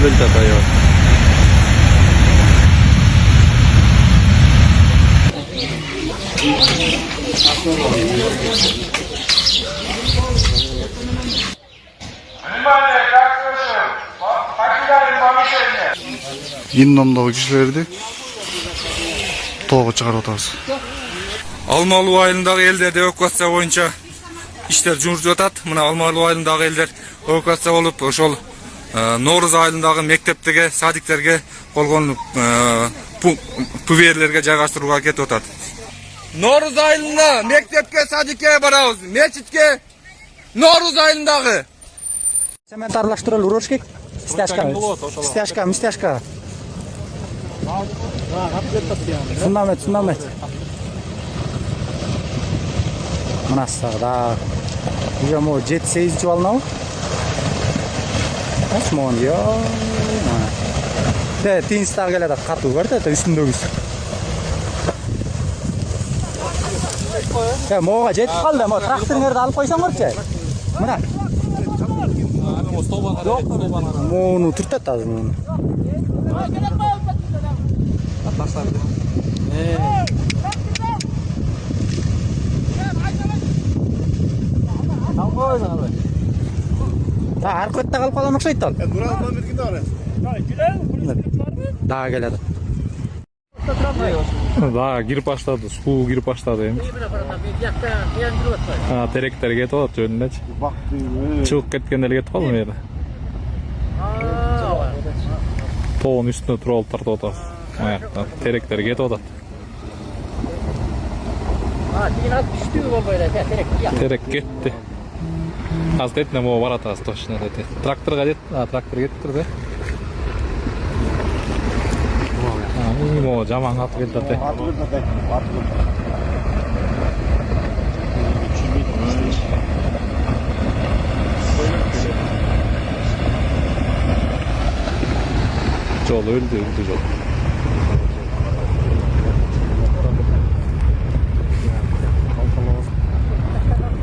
келет аял. Индомдогу кишилерди тоого чыгарып атабыз. Алмалуу айылындагы элдерде эвакуация боюнча иштер жүрүп жатат. Мына Алмалуу айылындагы элдер эвакуация болуп, ошол Нооруз айылындагы мектептерге, садиктерге болгон пуверлерге жайгаштырууга кетип атат. Нооруз айылына мектепке, садикке барабыз. Мечитке Нооруз айылындагы. Цемент аралаштырып ураш керек. Стяжка. Фундамент. Мынасы да. Уже мо 7-8 балнау. Осмон yo. Тинстар келеді қату бар да, үстіндөгүс. Моға жетіп қалды, мо тракторыңарды алып қойсаңдарчы. Мына. Мону түртет азыр мону. Та аркытта қалып қалған окшойт ал. Да келеді. Да, кирип баштады, суу кирип баштады эми. Теректер кетип атат жөнүндечи. Чыгып кеткен эле кетип калды мээде. Тоонун үстүнө туруп алып тартып атабыз. Аякта теректер кетип атат. Терек кетти. Аз детне мо баратабыз точно деди. Тракторга дет, трактор кетиптир да. Мо жаман атып келди да. Жол өлдү жол.